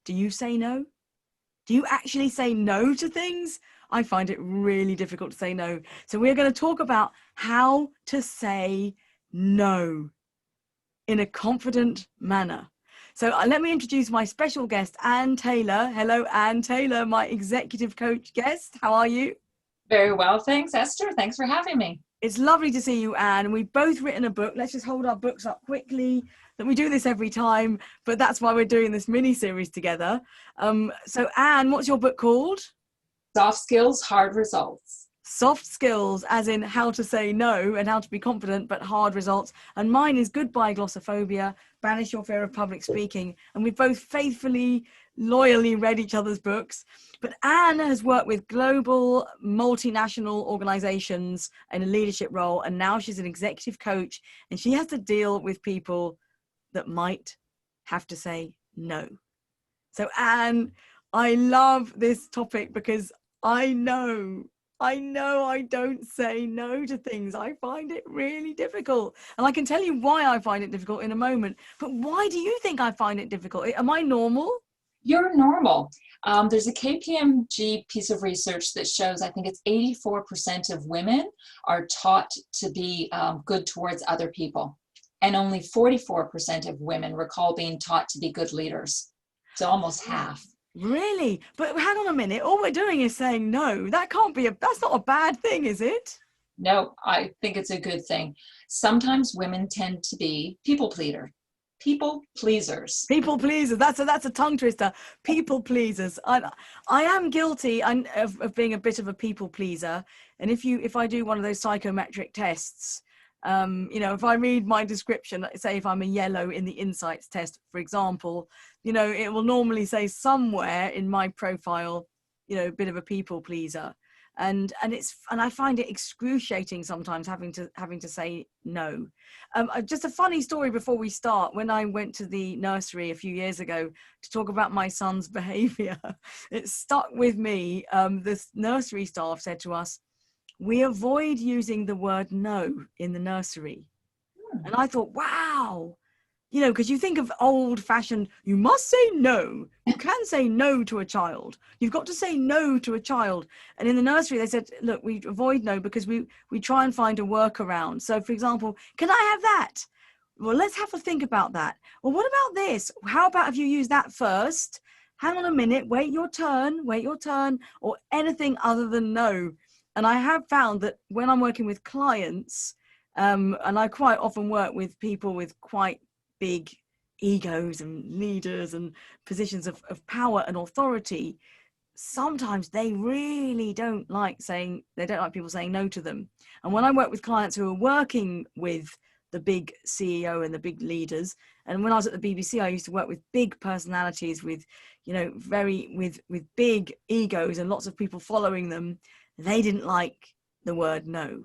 Do you say no? Do you actually say no to things? I find it really difficult to say no. So we're going to talk about how to say no in a confident manner. So let me introduce my special guest, Anne Taylor. Hello, Anne Taylor, my executive coach guest. How are you? Very well, thanks, Esther. Thanks for having me. It's lovely to see you, Anne. We've both written a book. Let's just hold our books up quickly. That we do this every time, but that's why we're doing this mini series together. So, Anne, what's your book called? Soft skills, hard results. Soft skills, as in how to say no and how to be confident, but hard results. And mine is Goodbye Glossophobia, Banish Your Fear of Public Speaking. And we've both faithfully, loyally read each other's books. But Anne has worked with global multinational organizations in a leadership role. And now she's an executive coach, and she has to deal with people that might have to say no. So, Anne, I love this topic because I know I don't say no to things. I find it really difficult. And I can tell you why I find it difficult in a moment. But why do you think I find it difficult? Am I normal? You're normal. There's a KPMG piece of research that shows, I think it's 84% of women are taught to be good towards other people. And only 44% of women recall being taught to be good leaders. So almost half. Really? But hang on a minute. All we're doing is saying no. That's not a bad thing, is it? No, I think it's a good thing. Sometimes women tend to be people pleasers. People pleasers. People pleasers. That's a tongue twister. People pleasers. I am guilty of being a bit of a people pleaser. And if I do one of those psychometric tests, if I read my description, say if I'm a yellow in the insights test, for example, it will normally say somewhere in my profile, a bit of a people pleaser. And I find it excruciating sometimes having to say no. Just a funny story before we start. When I went to the nursery a few years ago to talk about my son's behavior, it stuck with me. This nursery staff said to us, "We avoid using the word no in the nursery." And I thought, wow, because you think of old fashioned, you must say no. You can say no to a child. You've got to say no to a child. And in the nursery, they said, look, we avoid no because we try and find a workaround. So, for example, can I have that? Well, let's have a think about that. Well, what about this? How about if you use that first? Hang on a minute, wait your turn, or anything other than no. And I have found that when I'm working with clients, and I quite often work with people with quite big egos and leaders and positions of power and authority, sometimes they really don't like people saying no to them. And when I work with clients who are working with the big CEO and the big leaders, and when I was at the BBC, I used to work with big personalities with, with big egos and lots of people following them. They didn't like the word no.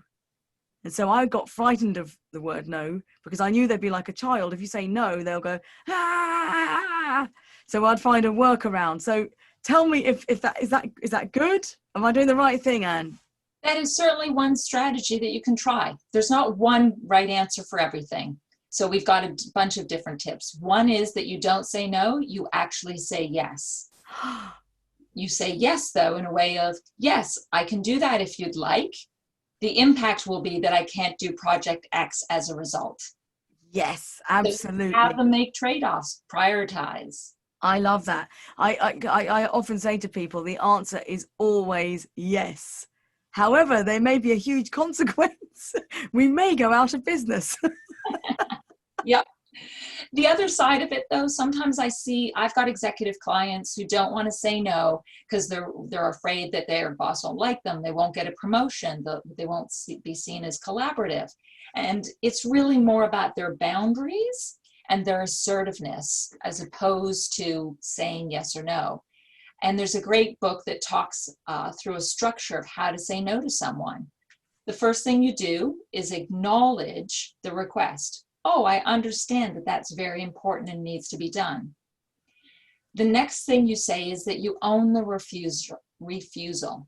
And so I got frightened of the word no because I knew they'd be like a child. If you say no, they'll go, ah. So I'd find a workaround. So tell me if that is that good? Am I doing the right thing, Anne? That is certainly one strategy that you can try. There's not one right answer for everything. So we've got a bunch of different tips. One is that you don't say no, you actually say yes. You say yes, though, in a way of, yes, I can do that if you'd like. The impact will be that I can't do project X as a result. Yes, absolutely. So have them make trade-offs, prioritize. I love that. I often say to people, the answer is always yes. However, there may be a huge consequence. We may go out of business. Yep. The other side of it, though, sometimes I've got executive clients who don't want to say no because they're afraid that their boss won't like them. They won't get a promotion. They won't be seen as collaborative. And it's really more about their boundaries and their assertiveness as opposed to saying yes or no. And there's a great book that talks through a structure of how to say no to someone. The first thing you do is acknowledge the request. Oh, I understand that that's very important and needs to be done. The next thing you say is that you own the refusal.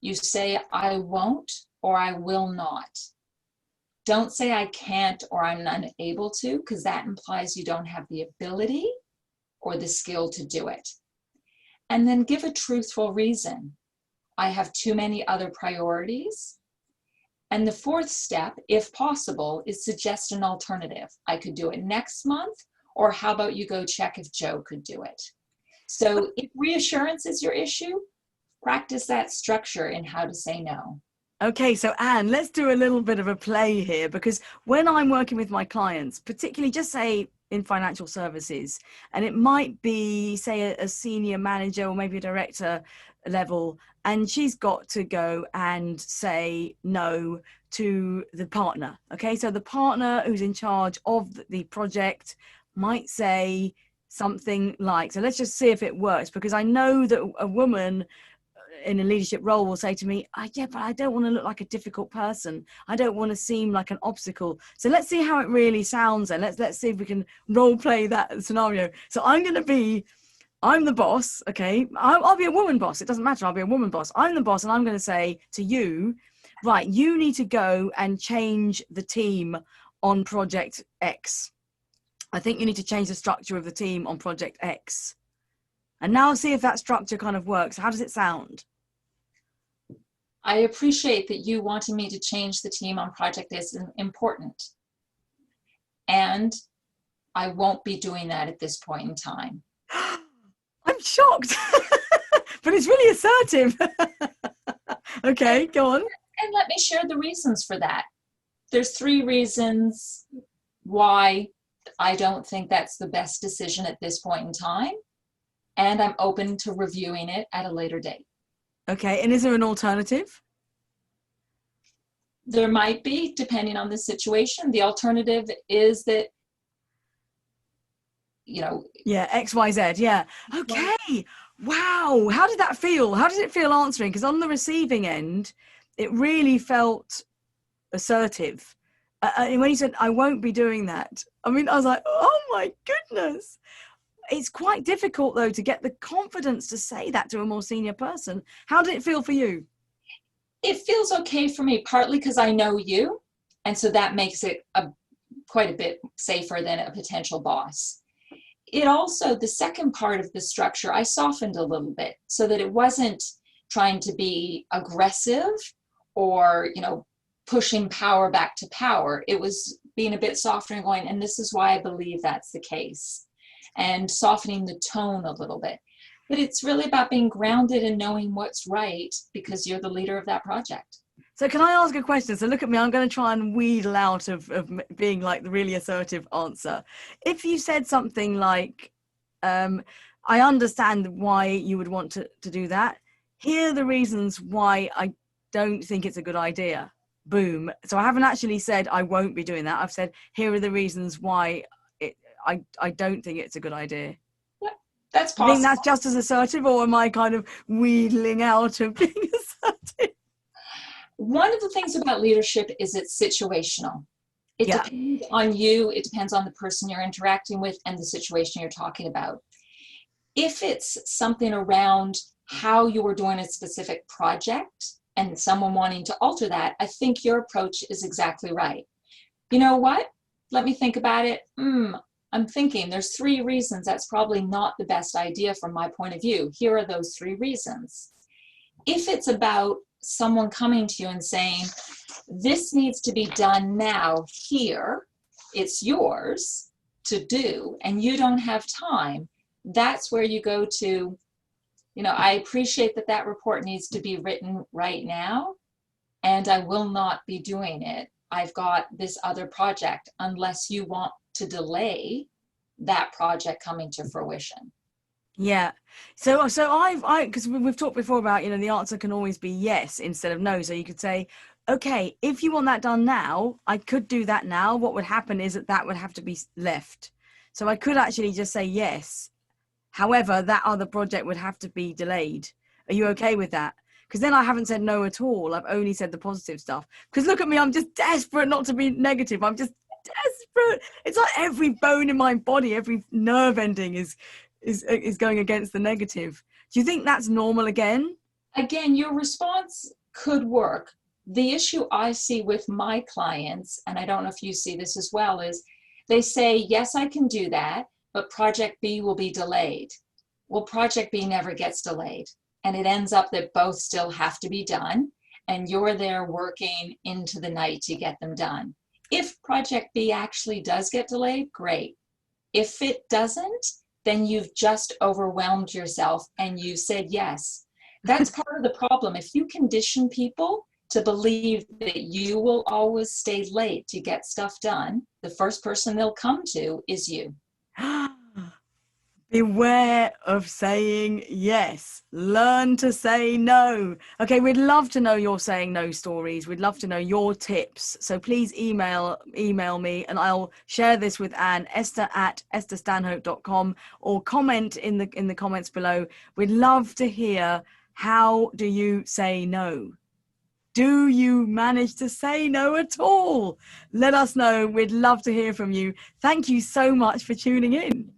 You say, I won't or I will not. Don't say I can't or I'm unable to, because that implies you don't have the ability. or the skill to do it. And then give a truthful reason. I have too many other priorities. And the fourth step, if possible, is suggest an alternative. I could do it next month, or how about you go check if Joe could do it? So if reassurance is your issue, practice that structure in how to say no. Okay, so Anne, let's do a little bit of a play here, because when I'm working with my clients, particularly just say in financial services, and it might be, say, a senior manager or maybe a director level, and she's got to go and say no to the partner. Okay, so the partner who's in charge of the project might say something like, so let's just see if it works, because I know that a woman in a leadership role will say to me, yeah, but I don't want to look like a difficult person. I don't want to seem like an obstacle. So let's see how it really sounds, and let's see if we can role play that scenario. So I'm the boss, okay? I'll be a woman boss. It doesn't matter. I'll be a woman boss. I'm the boss, and I'm going to say to you, right, you need to go and change the team on project X. I think you need to change the structure of the team on project X. And now see if that structure kind of works. How does it sound? I appreciate that you wanting me to change the team on project is important. And I won't be doing that at this point in time. I'm shocked, but it's really assertive. Okay, go on. And let me share the reasons for that. There's 3 reasons why I don't think that's the best decision at this point in time. And I'm open to reviewing it at a later date. Okay, and is there an alternative? There might be, depending on the situation. The alternative is that, Yeah, X, Y, Z, yeah. Okay, wow. How did that feel? How did it feel answering? Because on the receiving end, it really felt assertive. And when you said, I won't be doing that, I mean, I was like, oh my goodness. It's quite difficult, though, to get the confidence to say that to a more senior person. How did it feel for you? It feels okay for me, partly because I know you. And so that makes it quite a bit safer than a potential boss. It also, the second part of the structure, I softened a little bit so that it wasn't trying to be aggressive or, pushing power back to power. It was being a bit softer and going, and this is why I believe that's the case. And softening the tone a little bit. But it's really about being grounded and knowing what's right because you're the leader of that project. So can I ask a question? So look at me, I'm going to try and wheedle out of being like the really assertive answer. If you said something like, I understand why you would want to do that. Here are the reasons why I don't think it's a good idea. Boom. So I haven't actually said I won't be doing that. I've said, here are the reasons why I don't think it's a good idea. Yeah, that's possible. I think that's just as assertive, or am I kind of wheedling out of being assertive? One of the things about leadership is it's situational. It depends on you, it depends on the person you're interacting with and the situation you're talking about. If it's something around how you were doing a specific project and someone wanting to alter that, I think your approach is exactly right. You know what? Let me think about it. I'm thinking there's 3 reasons that's probably not the best idea from my point of view. Here are those 3 reasons. If it's about someone coming to you and saying, this needs to be done now, here, it's yours to do, and you don't have time, that's where you go to, I appreciate that report needs to be written right now, and I will not be doing it. I've got this other project, unless you want to delay that project coming to fruition. Yeah. So I because we've talked before about, the answer can always be yes instead of no. So you could say, okay, if you want that done now, I could do that now. What would happen is that would have to be left. So I could actually just say yes. However, that other project would have to be delayed. Are you okay with that? Because then I haven't said no at all. I've only said the positive stuff. Because look at me, I'm just desperate not to be negative. I'm just desperate. It's like every bone in my body, every nerve ending is going against the negative. Do you think that's normal again? Again, your response could work. The issue I see with my clients, and I don't know if you see this as well, is they say, yes, I can do that, but project B will be delayed. Well, project B never gets delayed. And it ends up that both still have to be done. And you're there working into the night to get them done. If project B actually does get delayed, great. If it doesn't, then you've just overwhelmed yourself and you said yes. That's part of the problem. If you condition people to believe that you will always stay late to get stuff done, the first person they'll come to is you. Beware of saying yes. Learn to say no. Okay, we'd love to know your saying no stories. We'd love to know your tips. So please email me and I'll share this with Anne, esther@estherstanhope.com, or comment in the comments below. We'd love to hear, how do you say no? Do you manage to say no at all? Let us know. We'd love to hear from you. Thank you so much for tuning in.